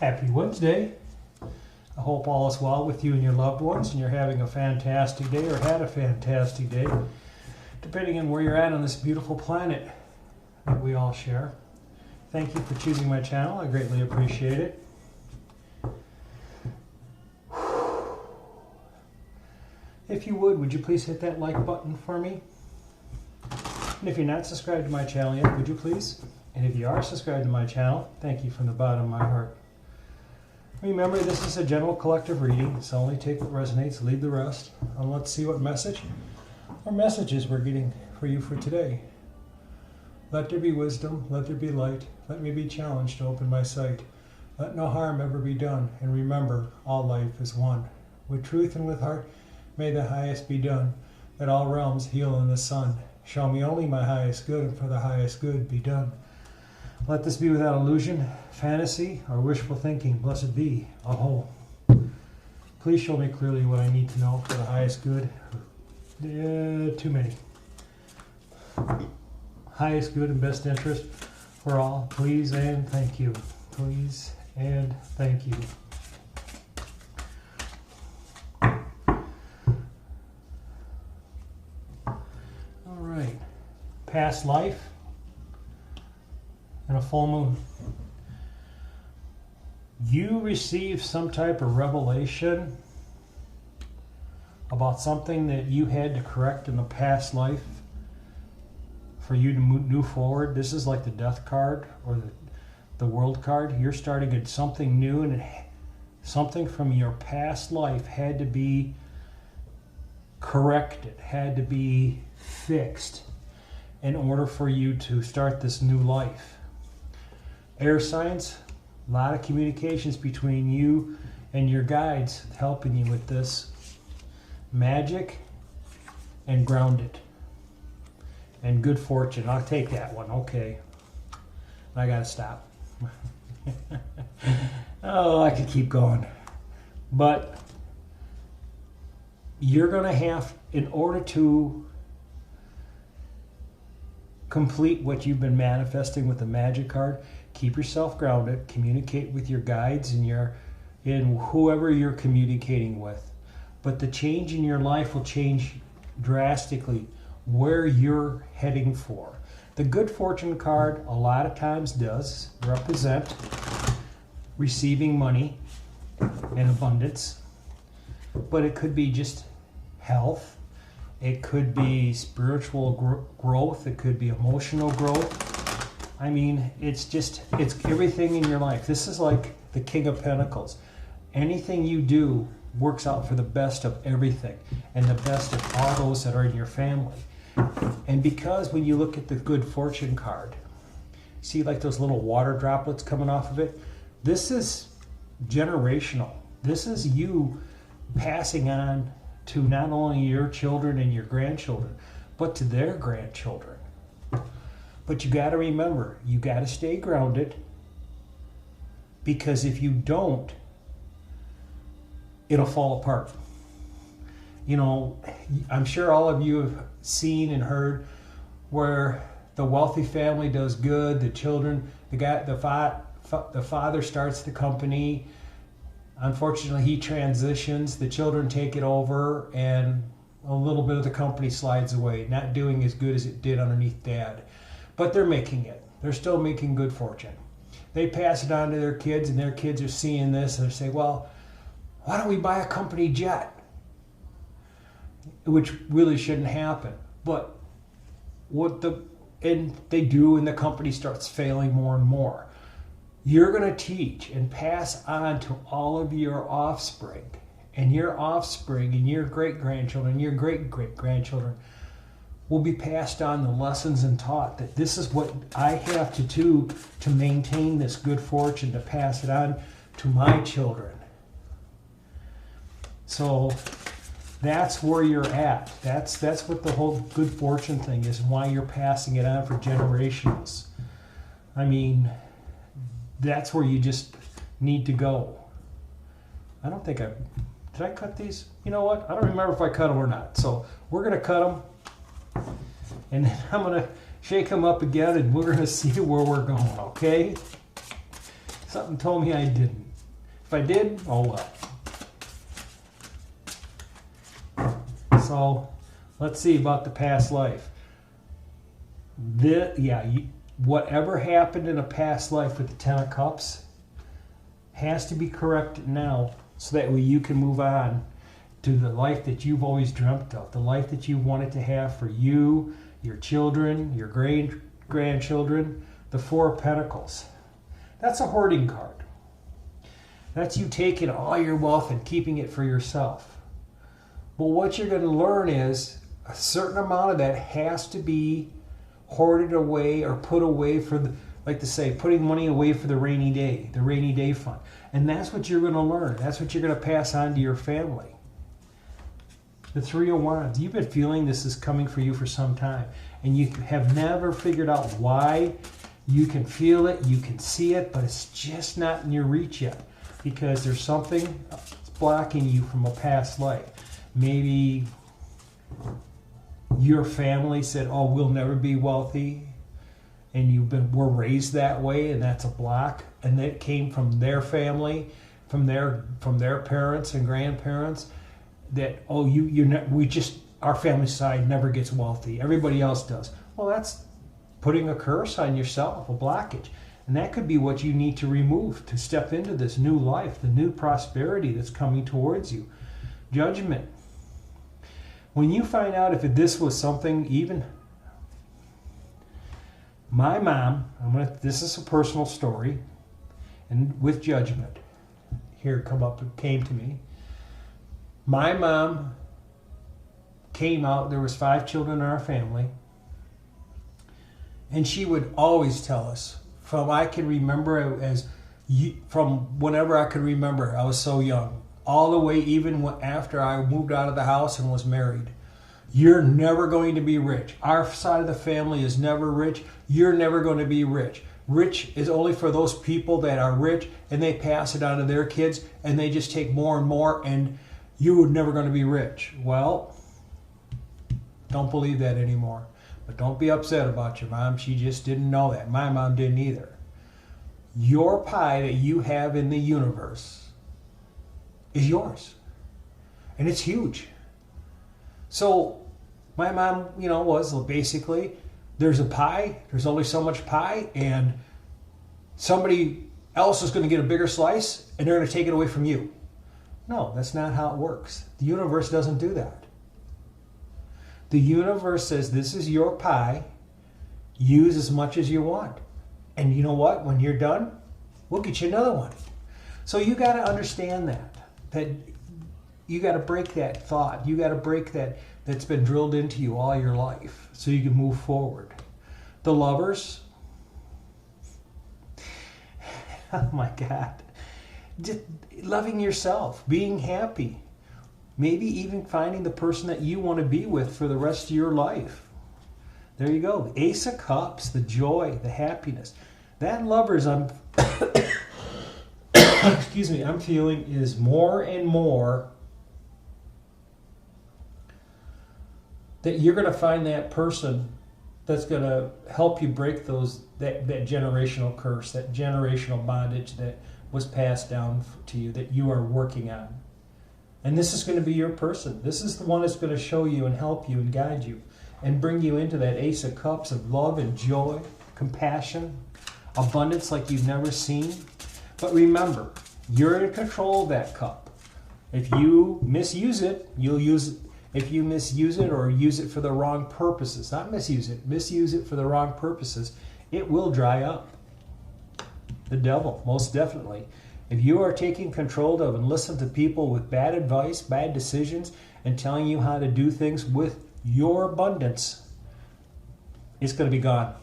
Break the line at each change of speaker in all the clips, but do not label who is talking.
Happy Wednesday. I hope all is well with you and your loved ones and you're having a fantastic day or had a fantastic day, depending on where you're at on this beautiful planet that we all share. Thank you for choosing my channel. I greatly appreciate it. If you would you please hit that like button for me? And if you're not subscribed to my channel yet, would you please? And if you are subscribed to my channel, thank you from the bottom of my heart. Remember, this is a general collective reading, so only take what resonates, leave the rest. And let's see what message or messages we're getting for you for today. Let there be wisdom, let there be light, let me be challenged to open my sight. Let no harm ever be done, and remember, all life is one. With truth and with heart, may the highest be done. Let all realms heal in the sun. Show me only my highest good, and for the highest good be done. Let this be without illusion, fantasy, or wishful thinking. Blessed be, Aho. Please show me clearly what I need to know for the highest good. Too many. Highest good and best interest for all. Please and thank you. Please and thank you. All right. Past life and a full moon. You received some type of revelation about something that you had to correct in the past life for you to move forward. This is like the death card or the world card. You're starting at something new, and something from your past life had to be corrected, had to be fixed in order for you to start this new life. Air signs, a lot of communications between you and your guides helping you with this. Magic and grounded. And good fortune. I'll take that one. Okay. I gotta stop. Oh, I could keep going. But you're going to have, in order to complete what you've been manifesting with the magic card, keep yourself grounded, communicate with your guides and whoever you're communicating with. But the change in your life will change drastically where you're heading for. The good fortune card a lot of times does represent receiving money and abundance, but it could be just health, it could be spiritual growth, it could be emotional growth. I mean, it's everything in your life. This is like the King of Pentacles. Anything you do works out for the best of everything and the best of all those that are in your family. And because when you look at the good fortune card, see like those little water droplets coming off of it? This is generational. This is you passing on to not only your children and your grandchildren, but to their grandchildren. But you got to remember, you got to stay grounded, because if you don't, it'll fall apart. You know, I'm sure all of you have seen and heard where the wealthy family does good, the children, the father starts the company. Unfortunately, he transitions, the children take it over, and a little bit of the company slides away, not doing as good as it did underneath dad. But they're making it. They're still making good fortune. They pass it on to their kids, and their kids are seeing this, and they say, well, why don't we buy a company jet? Which really shouldn't happen. But and they do, and the company starts failing more and more. You're going to teach and pass on to all of your offspring, and your great-grandchildren, your great-great-grandchildren will be passed on the lessons and taught that this is what I have to do to maintain this good fortune, to pass it on to my children. So that's where you're at. That's what the whole good fortune thing is, and why you're passing it on for generations. I mean, that's where you just need to go. I don't think did I cut these? You know what? I don't remember if I cut them or not. So we're going to cut them. And then I'm going to shake them up again, and we're going to see where we're going, okay? Something told me I didn't. If I did, oh well. So let's see about the past life. Whatever happened in a past life with the Ten of Cups has to be corrected now, so that way you can move on to the life that you've always dreamt of, the life that you wanted to have for you, your children, your grandchildren. The Four of Pentacles. That's a hoarding card. That's you taking all your wealth and keeping it for yourself. But what you're going to learn is a certain amount of that has to be hoarded away or put away for the, like to say, putting money away for the rainy day fund. And that's what you're going to learn. That's what you're going to pass on to your family. The Three of Wands. You've been feeling this is coming for you for some time, and you have never figured out why. You can feel it, you can see it, but it's just not in your reach yet, because there's something that's blocking you from a past life. Maybe your family said, oh, we'll never be wealthy, and were raised that way, and that's a block, and that came from their family, from their parents and grandparents, that, oh, our family side never gets wealthy, everybody else does. Well, that's putting a curse on yourself, a blockage. And that could be what you need to remove to step into this new life, the new prosperity that's coming towards you. Judgment. When you find out if this was something, even my mom, this is a personal story, and with judgment, it came to me. My mom came out, there was 5 children in our family, and she would always tell us, from whenever I could remember, I was so young, all the way even after I moved out of the house and was married. You're never going to be rich. Our side of the family is never rich. You're never going to be rich. Rich is only for those people that are rich, and they pass it on to their kids, and they just take more and more, and you're never going to be rich. Well, don't believe that anymore. But don't be upset about your mom. She just didn't know that. My mom didn't either. Your pie that you have in the universe is yours. And it's huge. So my mom, was basically, there's a pie, there's only so much pie, and somebody else is going to get a bigger slice, and they're going to take it away from you. No, that's not how it works. The universe doesn't do that. The universe says, this is your pie, use as much as you want. And you know what? When you're done, we'll get you another one. So you got to understand that you got to break that thought. You got to break that's been drilled into you all your life so you can move forward. The Lovers. Oh my God. Just loving yourself, being happy. Maybe even finding the person that you want to be with for the rest of your life. There you go. The Ace of Cups, the joy, the happiness. That Lovers, excuse me, I'm feeling is more and more that you're going to find that person that's going to help you break that generational curse, that generational bondage that was passed down to you that you are working on. And this is going to be your person. This is the one that's going to show you and help you and guide you and bring you into that Ace of Cups of love and joy, compassion, abundance like you've never seen. But remember, you're in control of that cup. If you misuse it, you'll use it. If you misuse it or use it for the wrong purposes, not misuse it for the wrong purposes, it will dry up. The Devil, most definitely. If you are taking control of and listen to people with bad advice, bad decisions, and telling you how to do things with your abundance, it's going to be gone.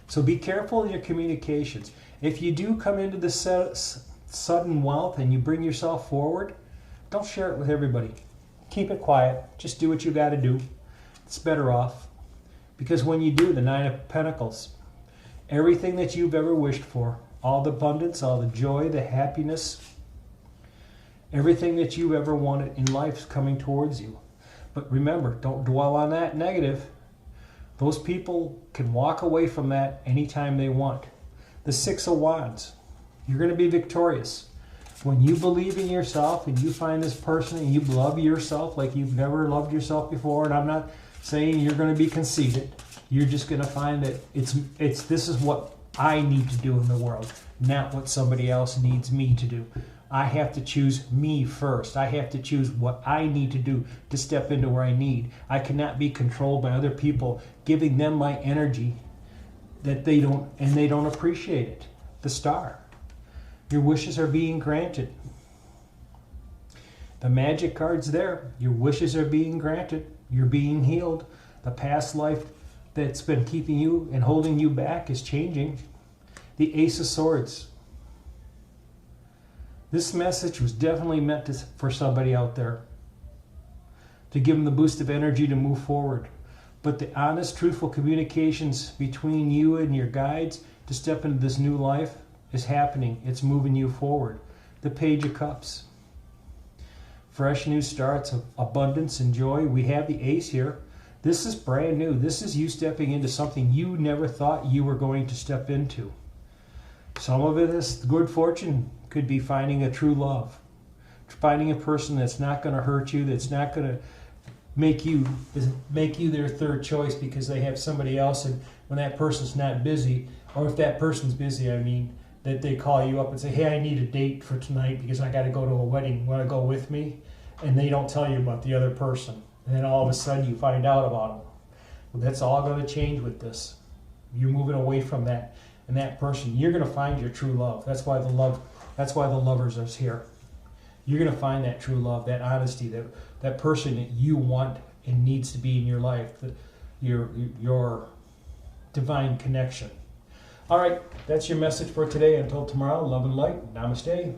So be careful in your communications. If you do come into the sudden wealth and you bring yourself forward, don't share it with everybody. Keep it quiet. Just do what you got to do. It's better off. Because when you do, the Nine of Pentacles, everything that you've ever wished for, all the abundance, all the joy, the happiness, everything that you ever wanted in life is coming towards you. But remember, don't dwell on that negative. Those people can walk away from that anytime they want. The Six of Wands. You're going to be victorious. When you believe in yourself and you find this person and you love yourself like you've never loved yourself before, and I'm not saying you're going to be conceited, you're just going to find that it's this is what I need to do in the world, not what somebody else needs me to do. I have to choose me first. I have to choose what I need to do to step into where I need. I cannot be controlled by other people, giving them my energy that they don't appreciate it. The star. Your wishes are being granted. The magic card's there. Your wishes are being granted. You're being healed. The past life that's been keeping you and holding you back is changing. The Ace of Swords. This message was definitely meant for somebody out there, to give them the boost of energy to move forward. But the honest, truthful communications between you and your guides to step into this new life is happening. It's moving you forward. The Page of Cups. Fresh new starts of abundance and joy. We have the Ace here. This is brand new. This is you stepping into something you never thought you were going to step into. Some of it is good fortune. Could be finding a true love. Finding a person that's not going to hurt you, that's not going to make you their third choice because they have somebody else, and when that person's not busy, or if that person's busy, I mean, that they call you up and say, hey, I need a date for tonight because I got to go to a wedding. Want to go with me? And they don't tell you about the other person. And then all of a sudden you find out about them. Well, that's all going to change with this. You're moving away from that. And that person, you're going to find your true love. That's why the lovers are here. You're going to find that true love, that honesty, that person that you want and needs to be in your life, your divine connection. All right, that's your message for today. Until tomorrow, love and light. Namaste.